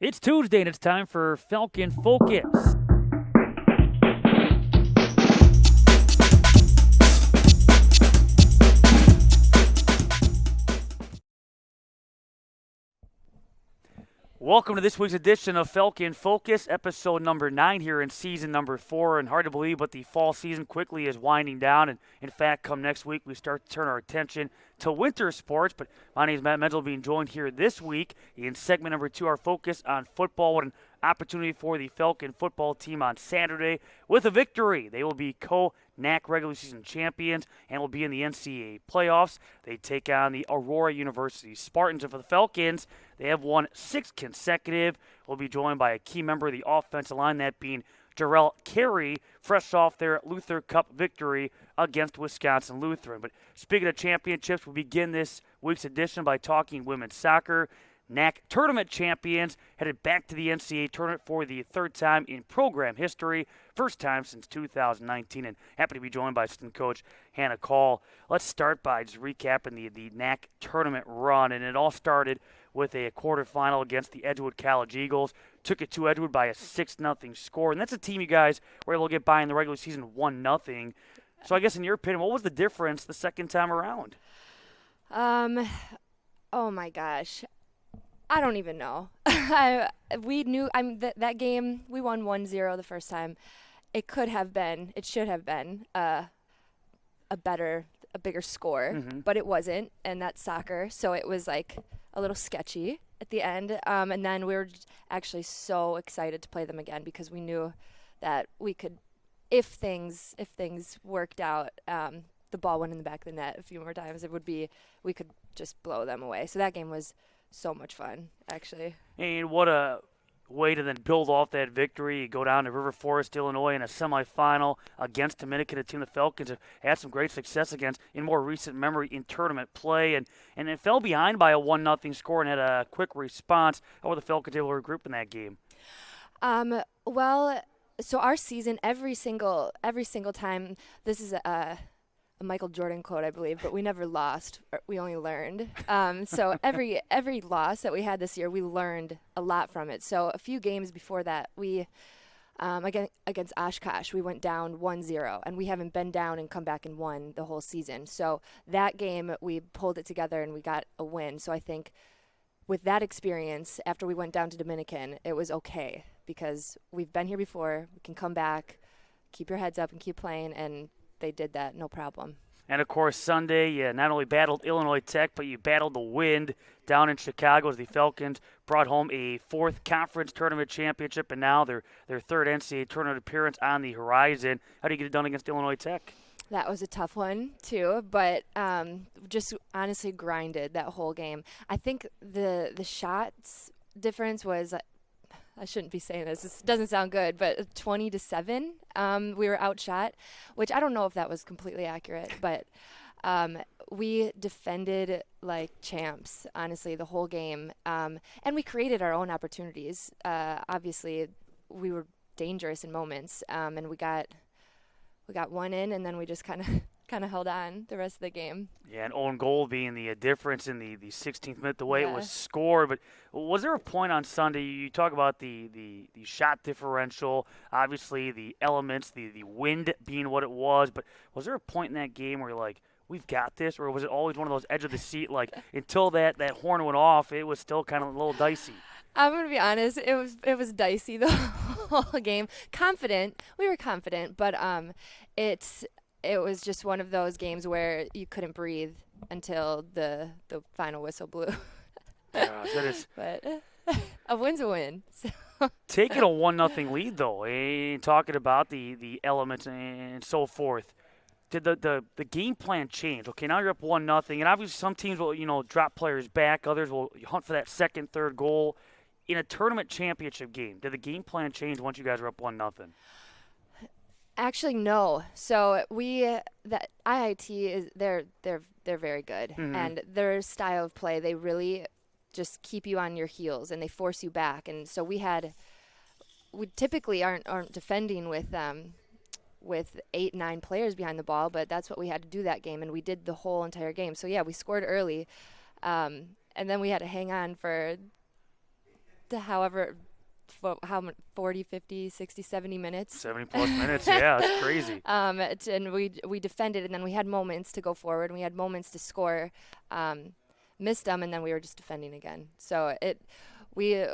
It's Tuesday and it's time for Falcon Focus. Welcome to this week's edition of Falcon Focus, episode number 9 here in season number 4. And hard to believe, but the fall season quickly is winding down. And in fact, come next week, we start to turn our attention to winter sports. But my name is Matt Menzel, being joined here this week in segment number 2, our focus on football. What an opportunity for the Falcon football team on Saturday with a victory. They will be NAC regular season champions and will be in the NCAA playoffs. They take on the Aurora University Spartans. And for the Falcons, they have won 6 consecutive. We'll be joined by a key member of the offensive line, that being Jarrell Carey, fresh off their Luther Cup victory against Wisconsin Lutheran. But speaking of championships, we'll begin this week's edition by talking women's soccer. NAC tournament champions headed back to the NCAA tournament for the third time in program history, first time since 2019, and happy to be joined by assistant coach Hannah Call. Let's start by just recapping the NAC tournament run, and it all started with a quarterfinal against the Edgewood College Eagles. Took it to Edgewood by a 6-0 score, and that's a team you guys were able to get by in the regular season 1-0. So I guess in your opinion, what was the difference the second time around? Oh my gosh. I don't even know. We knew that game, we won 1-0 the first time. It should have been a bigger score, but it wasn't, and that's soccer, so it was like a little sketchy at the end. And then we were actually so excited to play them again because we knew that we could, if things worked out, the ball went in the back of the net a few more times, we could just blow them away. So that game was so much fun, actually. And what a way to then build off that victory. You go down to River Forest, Illinois in a semifinal against Dominican, a team the Falcons have had some great success against in more recent memory in tournament play. And it fell behind by a 1-0 score and had a quick response. How were the Falcons able to regroup in that game? Well, so our season, every single time, this is a Michael Jordan quote, I believe, but we never lost. We only learned. So every loss that we had this year, we learned a lot from it. So a few games before that, we against Oshkosh, we went down 1-0, and we haven't been down and come back and won the whole season. So that game, we pulled it together and we got a win. So I think with that experience, after we went down to Dominican, it was okay because we've been here before. We can come back, keep your heads up, and keep playing, and they did that, no problem. And, of course, Sunday, you not only battled Illinois Tech, but you battled the wind down in Chicago as the Falcons brought home a 4th conference tournament championship, and now their 3rd NCAA tournament appearance on the horizon. How do you get it done against Illinois Tech? That was a tough one, too, but just honestly grinded that whole game. I think the shots difference was – I shouldn't be saying this. This doesn't sound good, but 20-7, we were outshot, which I don't know if that was completely accurate, but we defended like champs, honestly, the whole game, and we created our own opportunities. Obviously, we were dangerous in moments, and we got one in, and then we just kind of held on the rest of the game. Yeah, an own goal being the difference in the 16th minute, the way it was scored. But was there a point on Sunday, you talk about the shot differential, obviously the elements, the wind being what it was, but was there a point in that game where you're like, we've got this, or was it always one of those edge of the seat, like until that horn went off, it was still kind of a little dicey? I'm going to be honest, it was dicey the whole game. We were confident, but it was just one of those games where you couldn't breathe until the final whistle blew. But a win's a win. So. Taking a 1-0 lead, though, and talking about the elements and so forth, did the game plan change? Okay, now you're up 1-0, and obviously some teams will drop players back, others will hunt for that second, third goal. In a tournament championship game, did the game plan change once you guys were up 1-0? Actually, no. So that IIT is they're very good, and their style of play, they really just keep you on your heels and they force you back. And so we typically aren't defending with 8-9 players behind the ball, but that's what we had to do that game, and we did the whole entire game. So yeah, we scored early, and then we had to hang on for however, how 40, 50, 60, 70 minutes. 70-plus minutes, yeah, that's crazy. And we defended, and then we had moments to go forward, and we had moments to score, missed them, and then we were just defending again. So we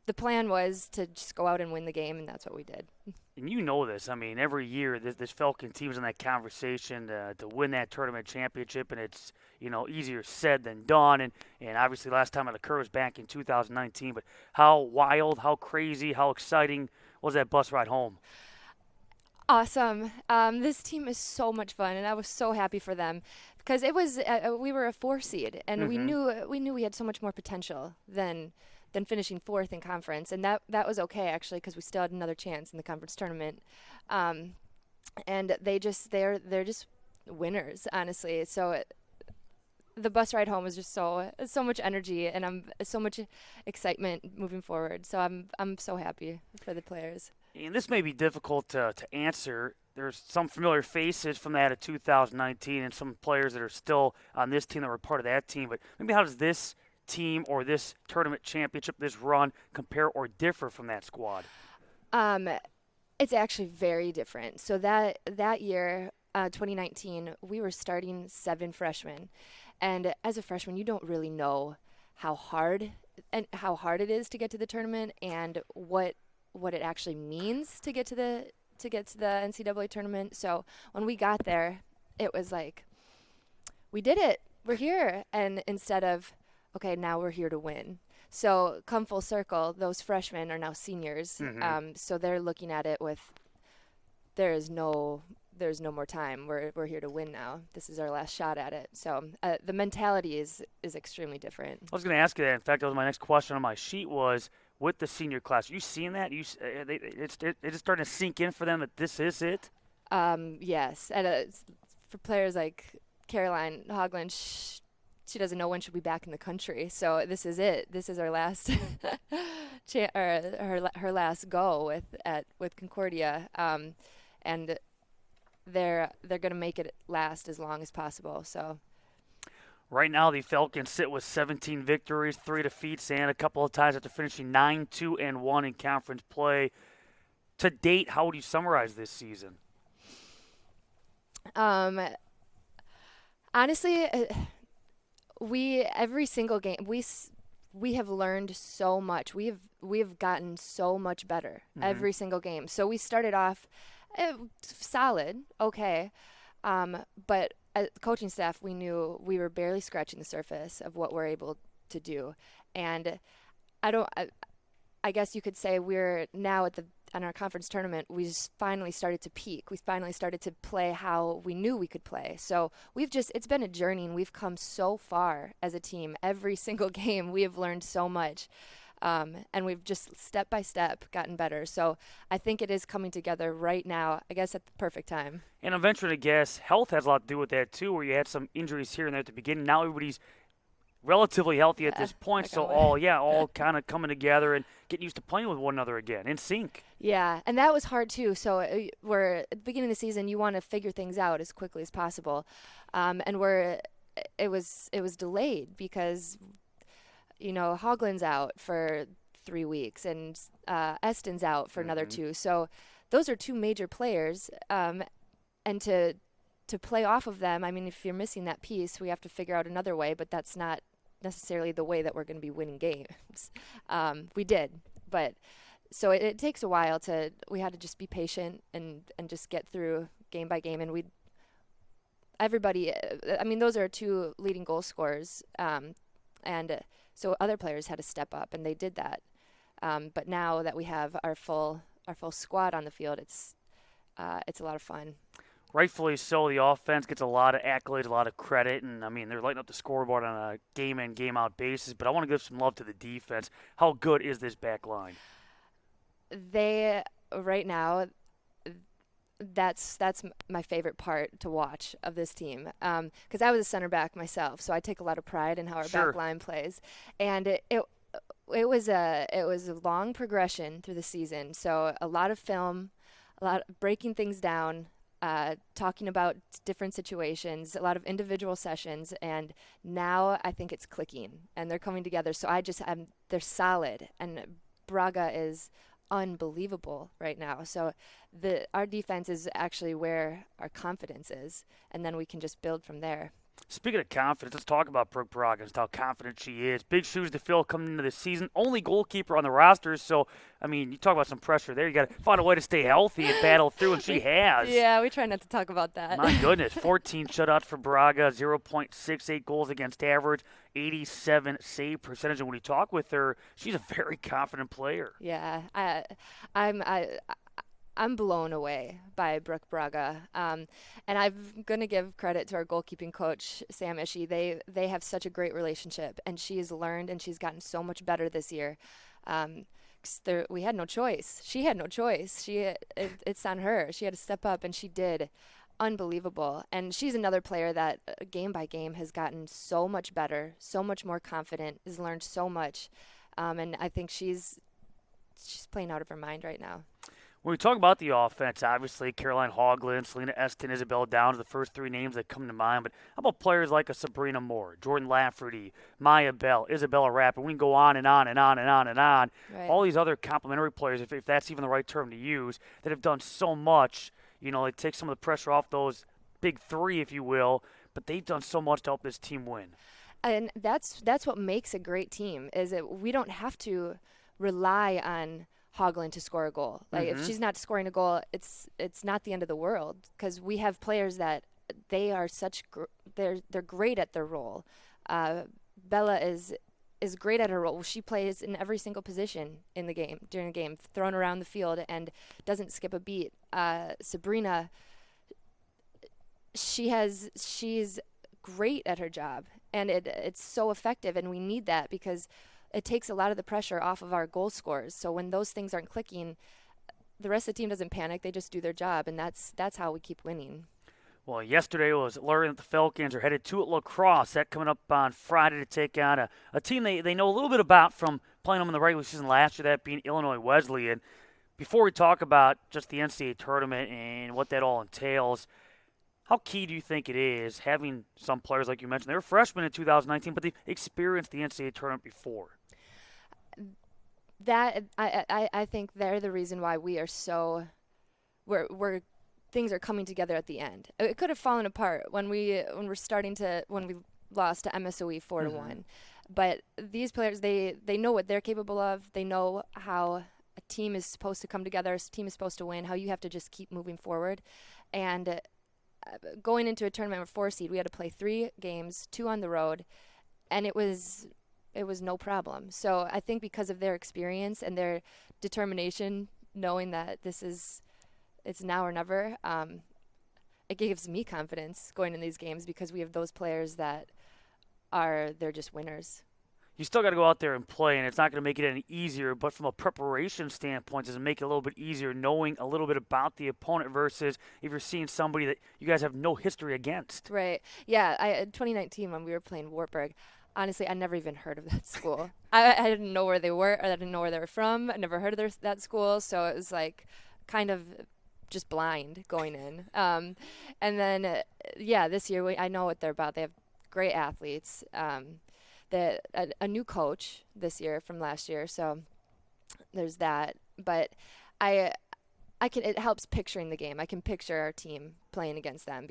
the plan was to just go out and win the game, and that's what we did. And you know this. I mean, every year this Falcon team's in that conversation to win that tournament championship, and it's easier said than done. And obviously, last time it occurred was back in 2019. But how wild, how crazy, how exciting was that bus ride home? Awesome. This team is so much fun, and I was so happy for them because it was we were a 4 seed, and we knew we had so much more potential than finishing 4th in conference, and that was okay actually because we still had another chance in the conference tournament. And they're just winners, honestly. So the bus ride home was just so much energy, and so much excitement moving forward. So I'm so happy for the players. And this may be difficult to answer. There's some familiar faces from that of 2019 and some players that are still on this team that were part of that team. But maybe how does this team or this tournament championship, this run, compare or differ from that squad? It's actually very different. So that year, 2019, we were starting 7 freshmen. And as a freshman, you don't really know how hard it is to get to the tournament and what it actually means to get to the NCAA tournament. So when we got there, it was like, we did it. We're here. And instead of, okay, now we're here to win. So come full circle, those freshmen are now seniors. So they're looking at it with, there's no more time. We're here to win now. This is our last shot at it. So the mentality is extremely different. I was going to ask you that. In fact, that was my next question on my sheet was, with the senior class, you seeing that? It's starting to sink in for them that this is it? Yes. And for players like Caroline Hogland, she doesn't know when she'll be back in the country. So this is it. This is our last her last go with Concordia. And they're going to make it last as long as possible. So right now the Falcons sit with 17 victories, 3 defeats, and a couple of times after finishing 9-2-1 in conference play. To date, how would you summarize this season? Honestly, every single game we have learned so much. We have gotten so much better every single game. So we started off solid, okay, but as coaching staff, we knew we were barely scratching the surface of what we're able to do, and I guess you could say we're now on our conference tournament, we just finally started to peak. We finally started to play how we knew we could play. So it's been a journey, and we've come so far as a team. Every single game, we have learned so much. And we've just step by step gotten better. So I think it is coming together right now, I guess at the perfect time. And I'm venturing to guess health has a lot to do with that too, where you had some injuries here and there at the beginning. Now everybody's relatively healthy at this point, so all kind of coming together and getting used to playing with one another again, in sync. Yeah, and that was hard too. So we're at the beginning of the season, you want to figure things out as quickly as possible, and it was delayed because Hogland's out for 3 weeks and Eston's out for another 2. So those are 2 major players, and to play off of them, I mean, if you're missing that piece, we have to figure out another way, but that's not necessarily the way that we're going to be winning games. We did, but so it takes a while we had to just be patient and just get through game by game. And those are 2 leading goal scorers, and so other players had to step up, and they did that. But now that we have our full squad on the field, it's a lot of fun. Rightfully so. The offense gets a lot of accolades, a lot of credit, and I mean they're lighting up the scoreboard on a game-in, game-out basis. But I want to give some love to the defense. How good is this back line? They right now, that's my favorite part to watch of this team, because I was a center back myself, so I take a lot of pride in how our back line plays, and it was a long progression through the season. So a lot of film, a lot of breaking things down, talking about different situations, a lot of individual sessions, and now I think it's clicking and they're coming together. So they're solid, and Braga is unbelievable right now. So our defense is actually where our confidence is, and then we can just build from there. Speaking of confidence, let's talk about Brooke Braga and how confident she is. Big shoes to fill coming into the season. Only goalkeeper on the roster, so, I mean, you talk about some pressure there. You got to find a way to stay healthy and battle through, and she has. Yeah, we try not to talk about that. My goodness, 14 shutouts for Braga, 0.68 goals against average, 87 save percentage. And when you talk with her, she's a very confident player. Yeah, I'm blown away by Brooke Braga, and I'm gonna give credit to our goalkeeping coach Sam Ishii. They have such a great relationship, and she has learned and she's gotten so much better this year. 'Cause we had no choice. She had no choice. It's on her. She had to step up, and she did. Unbelievable. And she's another player that game by game has gotten so much better, so much more confident, has learned so much, and I think she's playing out of her mind right now. When we talk about the offense, obviously Caroline Hoagland, Selena Eston, Isabel Downs, the first three names that come to mind. But how about players like a Sabrina Moore, Jordan Lafferty, Maya Bell, Isabella Rapp, and we can go on and on and on and on and on. Right. All these other complementary players, if that's even the right term to use, that have done so much. You know, it takes some of the pressure off those big three, if you will. But they've done so much to help this team win. And that's what makes a great team, is that we don't have to rely on Hoagland to score a goal. Like if she's not scoring a goal, it's not the end of the world, because we have players that they are they're great at their role. Bella is great at her role. She plays in every single position in the game, during the game, thrown around the field and doesn't skip a beat. Sabrina, she's great at her job, and it's so effective, and we need that because it takes a lot of the pressure off of our goal scorers. So when those things aren't clicking, the rest of the team doesn't panic. They just do their job, and that's how we keep winning. Well, yesterday was learning that the Falcons are headed to La Crosse. That coming up on Friday to take on a team they know a little bit about from playing them in the regular season last year, that being Illinois Wesleyan. Before we talk about just the NCAA tournament and what that all entails, how key do you think it is having some players, like you mentioned, they were freshmen in 2019, but they've experienced the NCAA tournament before? That I think they're the reason why we are we're things are coming together at the end. It could have fallen apart when we lost to MSOE 4-1, but these players, they know what they're capable of. They know how a team is supposed to come together, a team is supposed to win, how you have to just keep moving forward. And going into a tournament with 4 seed, we had to play 3 games, 2 on the road, and it was no problem. So I think because of their experience and their determination, knowing that it's now or never, it gives me confidence going in these games, because we have those players that they're just winners. You still got to go out there and play, and it's not going to make it any easier. But from a preparation standpoint, does it make it a little bit easier knowing a little bit about the opponent versus if you're seeing somebody that you guys have no history against? Right. Yeah. In 2019, when we were playing Wartburg, honestly, I never even heard of that school. I didn't know where they were, or I didn't know where they were from. I never heard of that school, so it was like kind of just blind going in. And then, this year I know what they're about. They have great athletes. A new coach this year from last year, so there's that. But it helps picturing the game. I can picture our team playing against them,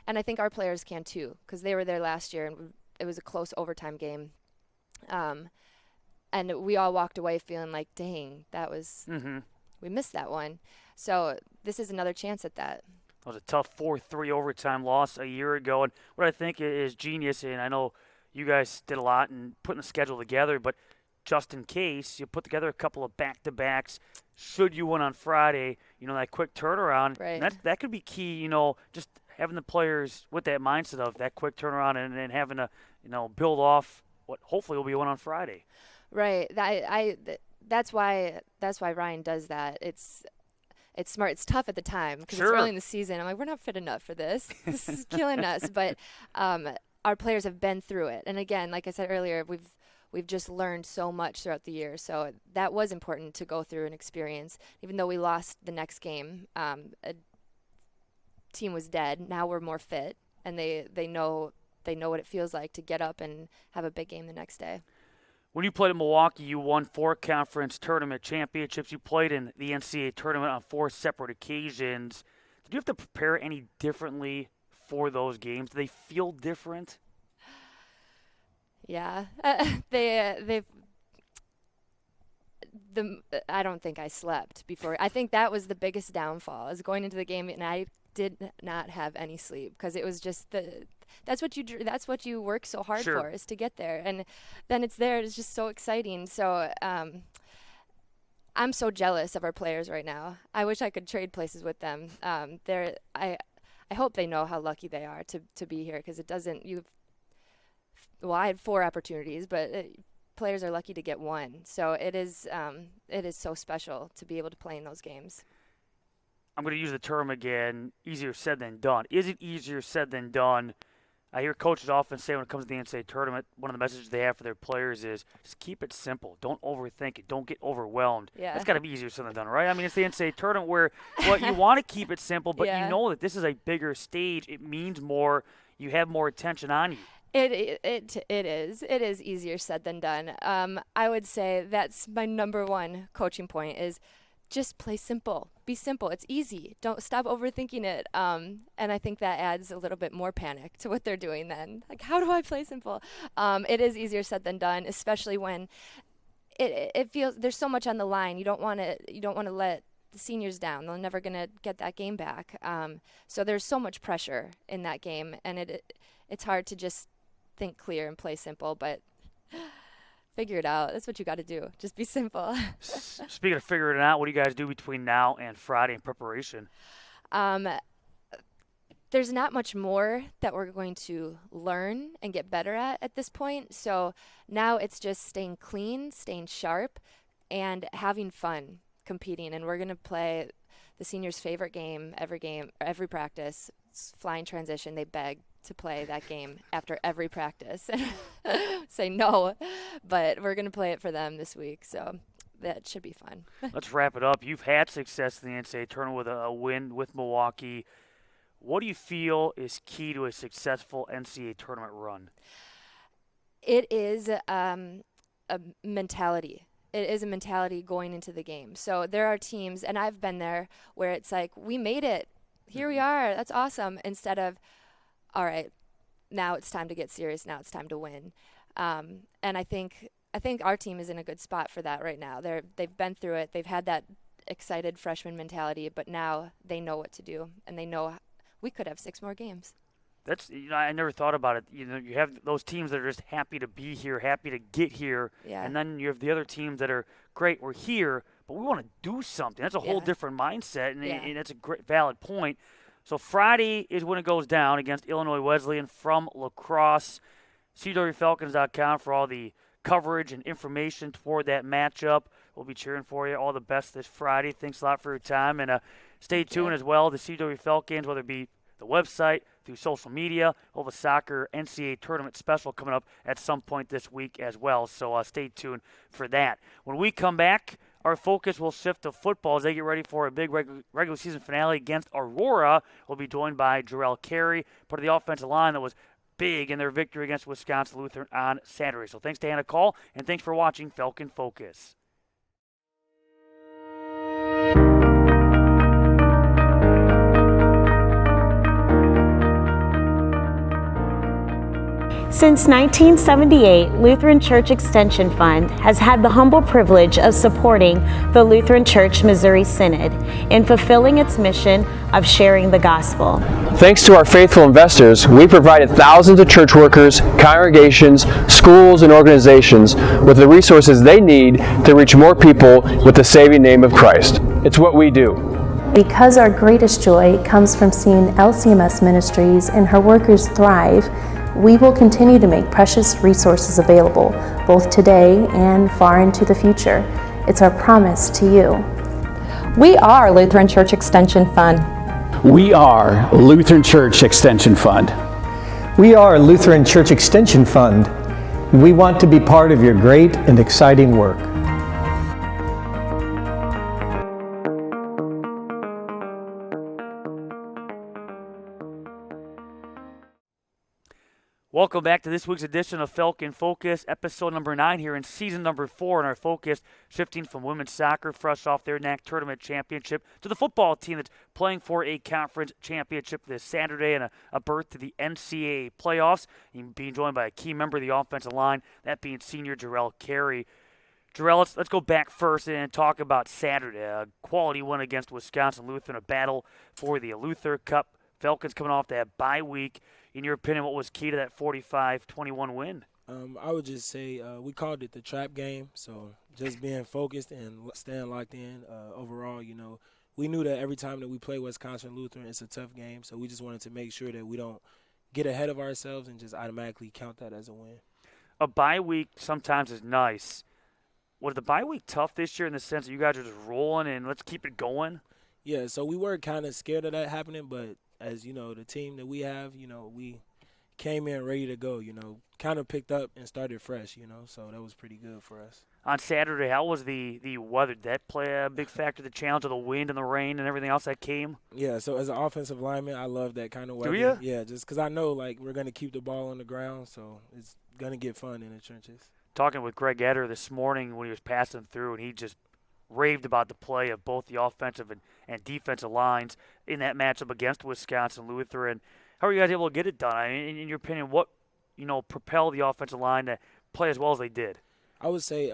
and I think our players can too, because they were there last year and it was a close overtime game. And we all walked away feeling like, dang, that was we missed that one. So this is another chance at that. It was a tough 4-3 overtime loss a year ago, and what I think is genius, and I know you guys did a lot in putting the schedule together, but just in case, you put together a couple of back-to-backs. Should you win on Friday, that quick turnaround. Right. And that could be key, just having the players with that mindset of that quick turnaround and then having to, build off what hopefully will be a win on Friday. Right. That's why Ryan does that. It's smart. It's tough at the time because it's early in the season. I'm like, we're not fit enough for this. This is killing us. But our players have been through it. And again, like I said earlier, we've just learned so much throughout the year. So that was important to go through and experience. Even though we lost the next game, team was dead. Now we're more fit, and they know what it feels like to get up and have a big game the next day. When you played in Milwaukee, you won 4 conference tournament championships. You played in the NCAA tournament on 4 separate occasions. Did you have to prepare any differently for those games? Do they feel different? Yeah, I don't think I slept before. I think that was the biggest downfall, is going into the game and I did not have any sleep, because it was just that's what you work so hard Sure. for, is to get there, and then it's there. It's just so exciting. So I'm so jealous of our players right now. I wish I could trade places with them. I hope they know how lucky they are to be here, because it doesn't. I had 4 opportunities, but players are lucky to get 1. So it is so special to be able to play in those games. I'm going to use the term again, easier said than done. Is it easier said than done? I hear coaches often say when it comes to the NCAA tournament, one of the messages they have for their players is just keep it simple. Don't overthink it. Don't get overwhelmed. Yeah. That's got to be easier said than done, right? I mean, it's the NCAA tournament where you want to keep it simple, but Yeah. you know that this is a bigger stage. It means more. You have more attention on you. It is easier said than done. I would say that's my number 1 coaching point, is just play simple. Be simple. It's easy. Don't stop overthinking it. And I think that adds a little bit more panic to what they're doing then. Like, how do I play simple? It is easier said than done, especially when it feels there's so much on the line. You don't want to let the seniors down. They're never going to get that game back. So there's so much pressure in that game, and it's hard to just think clear and play simple, but figure it out. That's what you got to do. Just be simple. Speaking of figuring it out, what do you guys do between now and Friday in preparation? There's not much more that we're going to learn and get better at this point. So now it's just staying clean, staying sharp, and having fun competing. And we're going to play the seniors' favorite game, every practice. It's flying transition. They beg to play that game after every practice. Say no, but we're going to play it for them this week. So that should be fun. Let's wrap it up. You've had success in the NCAA tournament with a win with Milwaukee. What do you feel is key to a successful NCAA tournament run? It is a mentality. It is a mentality going into the game. So there are teams, and I've been there, where it's like, we made it. Here we are. That's awesome. Instead of, all right, now it's time to get serious. Now it's time to win. And I think our team is in a good spot for that right now. They've been through it. They've had that excited freshman mentality, but now they know what to do, and they know we could have 6 more games. That's, I never thought about it. You have those teams that are just happy to be here, happy to get here, Yeah. and then you have the other teams that are great. We're here, but we want to do something. That's a whole different mindset, and that's a great, valid point. So Friday is when it goes down against Illinois Wesleyan from La Crosse. CUWFalcons.com for all the coverage and information toward that matchup. We'll be cheering for you. All the best this Friday. Thanks a lot for your time, and stay tuned as well. The CUW Falcons, whether it be the website, through social media. We'll have a soccer NCAA tournament special coming up at some point this week as well, so stay tuned for that. When we come back, our focus will shift to football as they get ready for a big regular season finale against Aurora. We'll be joined by Jarrell Carey, part of the offensive line that was big in their victory against Wisconsin Lutheran on Saturday. So thanks to Hannah Call, and thanks for watching Falcon Focus. Since 1978, Lutheran Church Extension Fund has had the humble privilege of supporting the Lutheran Church Missouri Synod in fulfilling its mission of sharing the gospel. Thanks to our faithful investors, we provided thousands of church workers, congregations, schools, and organizations with the resources they need to reach more people with the saving name of Christ. It's what we do. Because our greatest joy comes from seeing LCMS Ministries and her workers thrive, we will continue to make precious resources available, both today and far into the future. It's our promise to you. We are Lutheran Church Extension Fund. We are Lutheran Church Extension Fund. We are Lutheran Church Extension Fund. We want to be part of your great and exciting work. Welcome back to this week's edition of Falcon Focus, episode number 9 here in season number 4, and our focus shifting from women's soccer, fresh off their NAC tournament championship, to the football team that's playing for a conference championship this Saturday and a berth to the NCAA playoffs, and being joined by a key member of the offensive line, that being senior Jarrell Carey. Jarrell, let's go back first and talk about Saturday. A quality win against Wisconsin Lutheran, a battle for the Luther Cup. Falcons coming off that bye week. In your opinion, what was key to that 45-21 win? I would just say we called it the trap game. So just being focused and staying locked in. Overall, we knew that every time that we play Wisconsin Lutheran, it's a tough game. So we just wanted to make sure that we don't get ahead of ourselves and just automatically count that as a win. A bye week sometimes is nice. Was the bye week tough this year in the sense that you guys are just rolling and let's keep it going? Yeah, so we were kind of scared of that happening, but as you know, the team that we have, we came in ready to go, kind of picked up and started fresh, so that was pretty good for us. On Saturday, how was the weather? Did that play a big factor, the challenge of the wind and the rain and everything else that came? Yeah, so as an offensive lineman, I love that kind of weather. Do you? Yeah, just because I know, we're going to keep the ball on the ground, so it's going to get fun in the trenches. Talking with Greg Eder this morning when he was passing through, and he just raved about the play of both the offensive and defensive lines in that matchup against Wisconsin Lutheran. How are you guys able to get it done? I mean, in your opinion, what propelled the offensive line to play as well as they did? I would say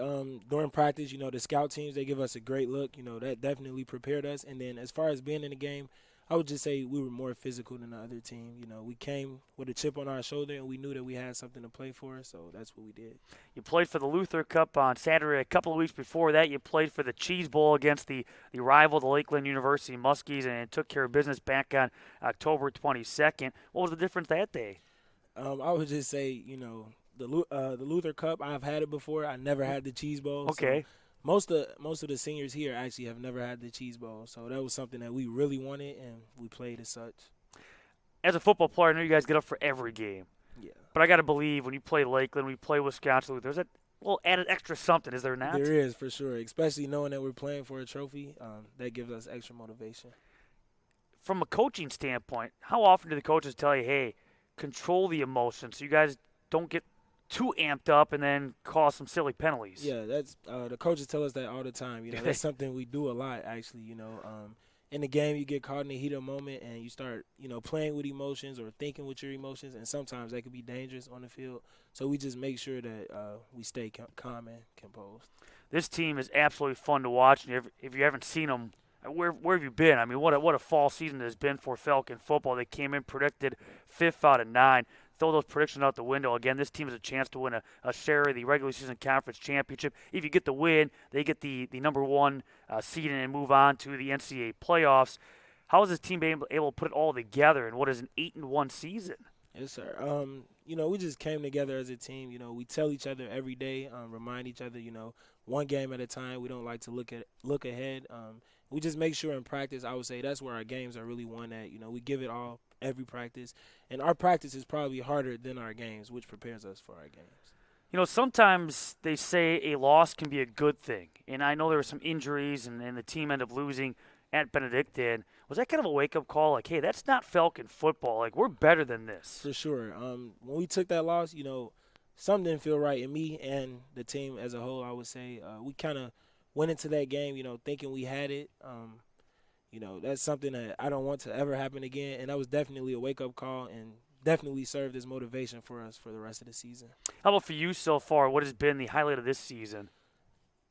during practice, the scout teams, they give us a great look. That definitely prepared us. And then as far as being in the game, I would just say we were more physical than the other team. We came with a chip on our shoulder, and we knew that we had something to play for, so that's what we did. You played for the Luther Cup on Saturday. A couple of weeks before that, you played for the Cheese Bowl against the rival, the Lakeland University Muskies, and took care of business back on October 22nd. What was the difference that day? I would just say, the Luther Cup, I've had it before. I never had the Cheese Bowl. Okay. So most of the seniors here actually have never had the Cheese Bowl, so that was something that we really wanted, and we played as such. As a football player, I know you guys get up for every game. Yeah. But I got to believe when you play Lakeland, when you play Wisconsin, there's a little added extra something, is there not? There is, for sure, especially knowing that we're playing for a trophy. That gives us extra motivation. From a coaching standpoint, how often do the coaches tell you, hey, control the emotions so you guys don't get too amped up and then cause some silly penalties? Yeah, that's the coaches tell us that all the time. That's something we do a lot, actually. In the game, you get caught in the heat of the moment and you start, playing with emotions or thinking with your emotions, and sometimes that can be dangerous on the field. So we just make sure that we stay calm and composed. This team is absolutely fun to watch, and if you haven't seen them, where have you been? I mean, what a fall season it has been for Falcon football. They came in predicted 5th out of 9. Throw those predictions out the window. Again, this team has a chance to win a share of the regular season conference championship. If you get the win, they get the number 1 seed and move on to the NCAA playoffs. How is this team able to put it all together in what is an 8-1 season? Yes, sir. We just came together as a team. We tell each other every day, remind each other, one game at a time. We don't like to look ahead. We just make sure in practice, I would say that's where our games are really won at. We give it all every practice. And our practice is probably harder than our games, which prepares us for our games. Sometimes they say a loss can be a good thing. And I know there were some injuries and the team ended up losing at Benedictine. Was that kind of a wake-up call? Like, hey, that's not Falcon football. Like, we're better than this. For sure. When we took that loss, something didn't feel right in me and the team as a whole, I would say. We kind of went into that game, thinking we had it. That's something that I don't want to ever happen again. And that was definitely a wake-up call and definitely served as motivation for us for the rest of the season. How about for you so far? What has been the highlight of this season?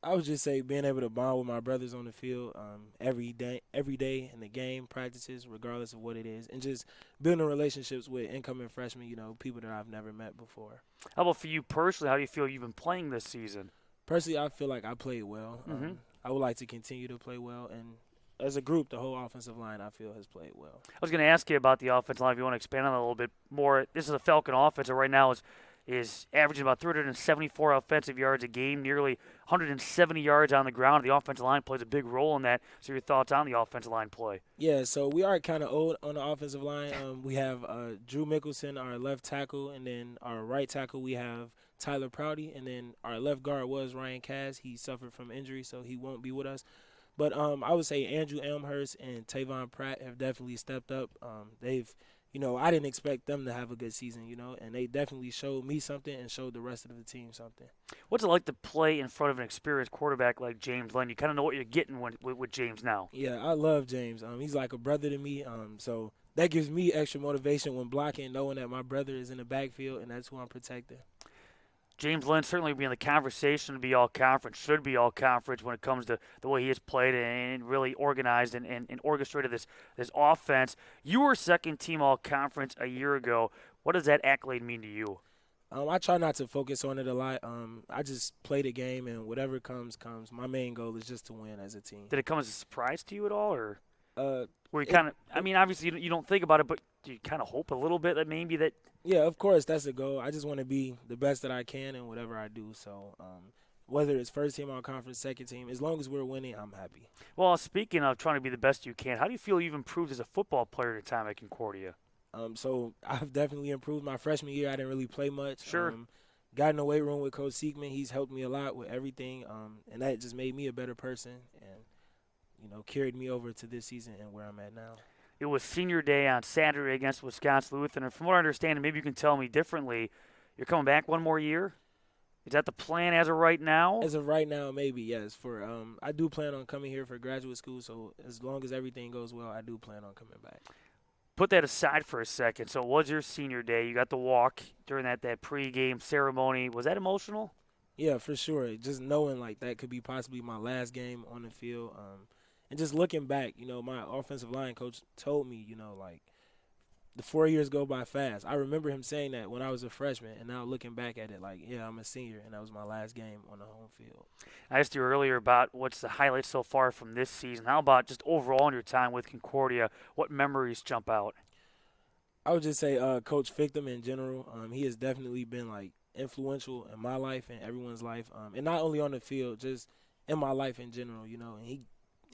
I would just say being able to bond with my brothers on the field every day in the game, practices, regardless of what it is, and just building relationships with incoming freshmen, people that I've never met before. How about for you personally? How do you feel you've been playing this season? Personally, I feel like I played well. I would like to continue to play well, and as a group, the whole offensive line, I feel, has played well. I was going to ask you about the offensive line if you want to expand on that a little bit more. This is a Falcon offense that right now is averaging about 374 offensive yards a game, nearly 170 yards on the ground. The offensive line plays a big role in that. So your thoughts on the offensive line play? Yeah, so we are kind of old on the offensive line. We have Drew Mickelson, our left tackle, and then our right tackle we have Tyler Prouty, and then our left guard was Ryan Cass. He suffered from injury, so he won't be with us. But I would say Andrew Elmhurst and Tavon Pratt have definitely stepped up. They've I didn't expect them to have a good season, and they definitely showed me something and showed the rest of the team something. What's it like to play in front of an experienced quarterback like James Lynn? You kind of know what you're getting with James now. Yeah, I love James. He's like a brother to me. So that gives me extra motivation when blocking, knowing that my brother is in the backfield and that's who I'm protecting. James Lynn certainly be in the conversation to be all conference, should be all conference when it comes to the way he has played and really organized and orchestrated this offense. You were second team all conference a year ago. What does that accolade mean to you? I try not to focus on it a lot. I just play the game, and whatever comes, comes. My main goal is just to win as a team. Did it come as a surprise to you at all, or were you it- kind of? I mean, obviously you don't think about it, but do you kind of hope a little bit that maybe that? Yeah, of course, that's the goal. I just want to be the best that I can in whatever I do. So whether it's first team all conference, second team, as long as we're winning, I'm happy. Well, speaking of trying to be the best you can, how do you feel you've improved as a football player at a time at Concordia? So I've definitely improved. My freshman year, I didn't really play much. Sure. Got in the weight room with Coach Siegman. He's helped me a lot with everything, and that just made me a better person and, carried me over to this season and where I'm at now. It was senior day on Saturday against Wisconsin Lutheran, and from what I understand, and maybe you can tell me differently, you're coming back one more year? Is that the plan as of right now? As of right now, maybe, yes. I do plan on coming here for graduate school, so as long as everything goes well, I do plan on coming back. Put that aside for a second. So it was your senior day. You got the walk during that pregame ceremony. Was that emotional? Yeah, for sure. Just knowing like that could be possibly my last game on the field. And just looking back, my offensive line coach told me, like the 4 years go by fast. I remember him saying that when I was a freshman, and now looking back at it, like, yeah, I'm a senior, and that was my last game on the home field. I asked you earlier about what's the highlights so far from this season. How about just overall in your time with Concordia? What memories jump out? I would just say Coach Fictum in general. He has definitely been, like, influential in my life and everyone's life, and not only on the field, just in my life in general, and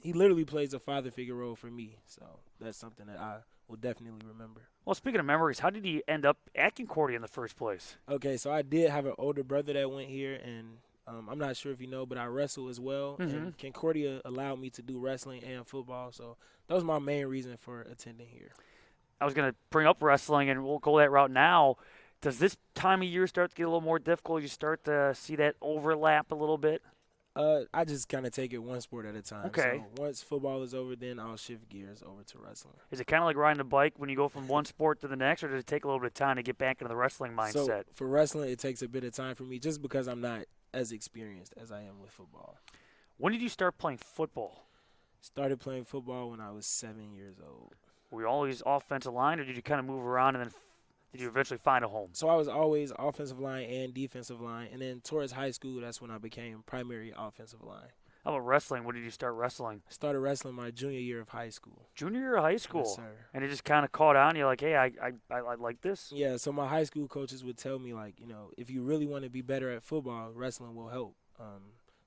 he literally plays a father figure role for me, so that's something that I will definitely remember. Well, speaking of memories, how did you end up at Concordia in the first place? Okay, so I did have an older brother that went here, and I'm not sure if you know, but I wrestle as well, and Concordia allowed me to do wrestling and football, so that was my main reason for attending here. I was going to bring up wrestling, and we'll go that route now. Does this time of year start to get a little more difficult? You start to see that overlap a little bit? I just kind of take it one sport at a time. Okay. So once football is over, then I'll shift gears over to wrestling. Is it kind of like riding a bike when you go from one sport to the next, or does it take a little bit of time to get back into the wrestling mindset? So for wrestling, it takes a bit of time for me just because I'm not as experienced as I am with football. When did you start playing football? Started playing football when I was 7 years old. Were you always offensive line, or did you kind of move around and then did you eventually find a home? So I was always offensive line and defensive line, and then towards high school, that's when I became primary offensive line. How about wrestling? When did you start wrestling? I started wrestling my junior year of high school. Junior year of high school? Yes, sir. And it just kind of caught on? You're like, hey, I like this? Yeah, so my high school coaches would tell me, like, if you really want to be better at football, wrestling will help.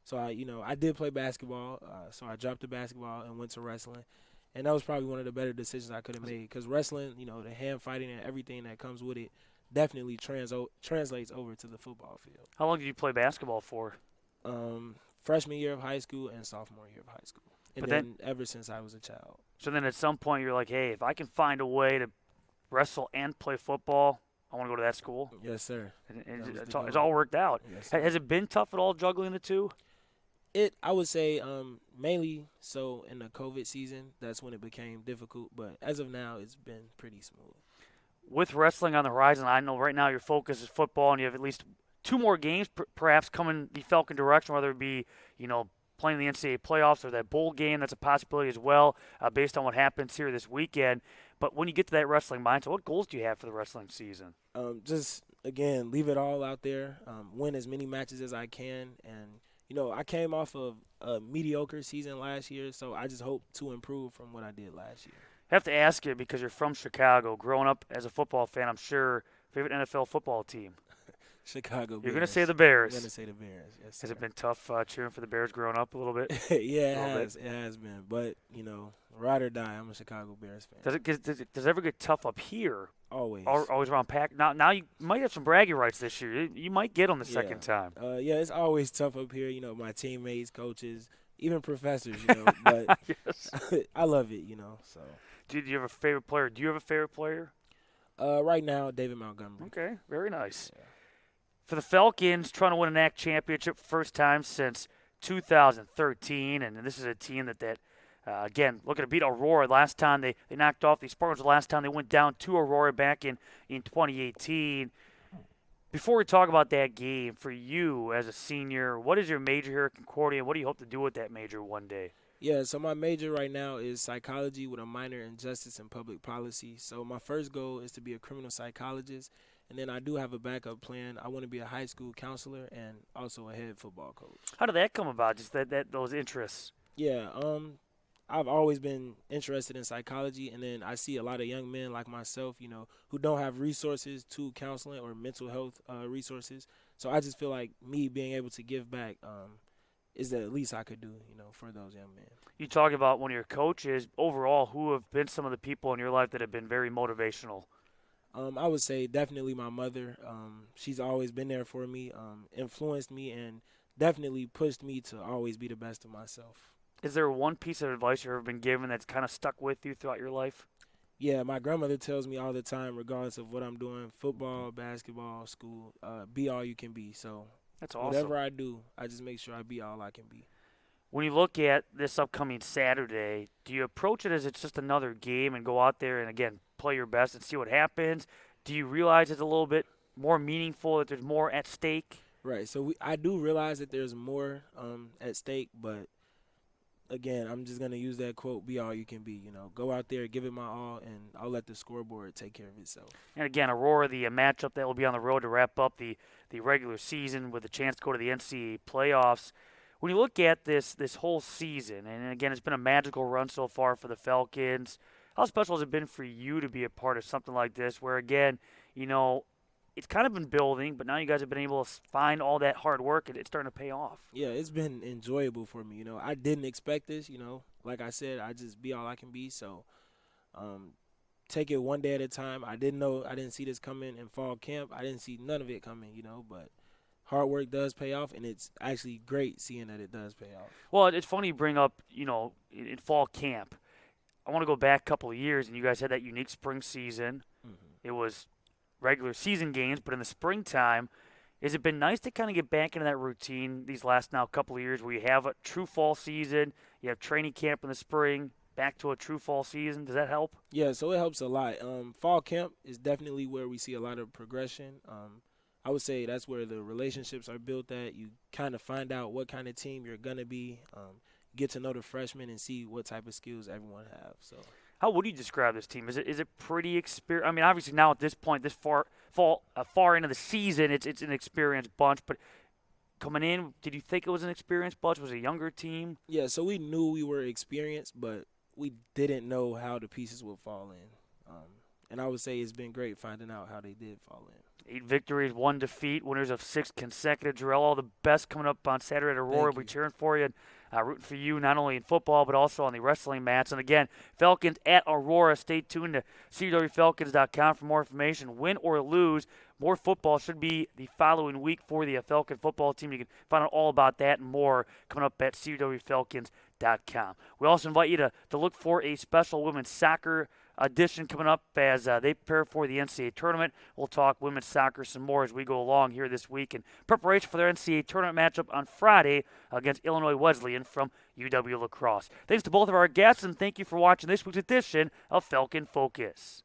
So I did play basketball, so I dropped the basketball and went to wrestling. And that was probably one of the better decisions I could have made because wrestling, the hand fighting and everything that comes with it definitely translates over to the football field. How long did you play basketball for? Freshman year of high school and sophomore year of high school. And then ever since I was a child. So then at some point you're like, hey, if I can find a way to wrestle and play football, I want to go to that school? Yes, sir. And it's all worked out. Yes, has it been tough at all juggling the two? I would say mainly so in the COVID season, that's when it became difficult. But as of now, it's been pretty smooth. With wrestling on the horizon, I know right now your focus is football, and you have at least two more games perhaps coming the Falcon direction, whether it be, playing the NCAA playoffs or that bowl game. That's a possibility as well based on what happens here this weekend. But when you get to that wrestling mindset, what goals do you have for the wrestling season? Just, again, leave it all out there, win as many matches as I can, and I came off of a mediocre season last year, so I just hope to improve from what I did last year. I have to ask you because you're from Chicago. Growing up as a football fan, I'm sure, favorite NFL football team? Chicago Bears. You're going to say the Bears. I'm going to say the Bears, yes, sir. Has it been tough cheering for the Bears growing up a little bit? Yeah, it has been. But, ride or die, I'm a Chicago Bears fan. Does it ever get tough up here? Always. Always around Pack. Now you might have some bragging rights this year. You might get them the second time. It's always tough up here. My teammates, coaches, even professors. But yes. I love it. So. Do you have a favorite player? Do you have a favorite player? Right now, David Montgomery. Okay, very nice. Yeah. For the Falcons, trying to win an ACC championship first time since 2013, and this is a team that again, looking to beat Aurora. Last time they knocked off the Spartans, the last time they went down to Aurora back in 2018. Before we talk about that game, for you as a senior, what is your major here at Concordia? What do you hope to do with that major one day? Yeah, so my major right now is psychology with a minor in justice and public policy. So my first goal is to be a criminal psychologist, and then I do have a backup plan. I want to be a high school counselor and also a head football coach. How did that come about, just that those interests? Yeah, I've always been interested in psychology, and then I see a lot of young men like myself, who don't have resources to counseling or mental health resources. So I just feel like me being able to give back is the least I could do, for those young men. You talk about one of your coaches. Overall, who have been some of the people in your life that have been very motivational? I would say definitely my mother. She's always been there for me, influenced me, and definitely pushed me to always be the best of myself. Is there one piece of advice you've ever been given that's kind of stuck with you throughout your life? Yeah, my grandmother tells me all the time, regardless of what I'm doing, football, basketball, school, be all you can be. So that's awesome. Whatever I do, I just make sure I be all I can be. When you look at this upcoming Saturday, do you approach it as it's just another game and go out there and, again, play your best and see what happens? Do you realize it's a little bit more meaningful, that there's more at stake? Right. So I do realize that there's more at stake, but again, I'm just going to use that quote, be all you can be. Go out there, give it my all, and I'll let the scoreboard take care of itself. And again, Aurora, the matchup that will be on the road to wrap up the regular season with a chance to go to the NCAA playoffs. When you look at this whole season, and again, it's been a magical run so far for the Falcons, how special has it been for you to be a part of something like this where, again, it's kind of been building, but now you guys have been able to find all that hard work, and it's starting to pay off. Yeah, it's been enjoyable for me. I didn't expect this. Like I said, I just be all I can be. So take it one day at a time. I didn't see this coming in fall camp. I didn't see none of it coming, but hard work does pay off, and it's actually great seeing that it does pay off. Well, it's funny you bring up, in fall camp. I want to go back a couple of years, and you guys had that unique spring season. Mm-hmm. It was regular season games, but in the springtime, has it been nice to kind of get back into that routine these last now couple of years where you have a true fall season, you have training camp in the spring, back to a true fall season? Does that help? Yeah, so it helps a lot. Fall camp is definitely where we see a lot of progression. I would say that's where the relationships are built at. You kind of find out what kind of team you're going to be, get to know the freshmen and see what type of skills everyone have. So, how would you describe this team? Is it pretty experienced? I mean, obviously now at this point, this far into the season, it's an experienced bunch. But coming in, did you think it was an experienced bunch? Was it a younger team? Yeah, so we knew we were experienced, but we didn't know how the pieces would fall in. And I would say it's been great finding out how they did fall in. 8 victories, 1 defeat, winners of 6 consecutive. Jarrell, all the best coming up on Saturday at Aurora. We'll be cheering for you and rooting for you not only in football but also on the wrestling mats. And again, Falcons at Aurora. Stay tuned to CUWFalcons.com for more information. Win or lose, more football should be the following week for the Falcon football team. You can find out all about that and more coming up at CUWFalcons.com. We also invite you to look for a special women's soccer edition coming up as they prepare for the NCAA tournament. We'll talk women's soccer some more as we go along here this week in preparation for their NCAA tournament matchup on Friday against Illinois Wesleyan from UW La Crosse. Thanks to both of our guests, and thank you for watching this week's edition of Falcon Focus.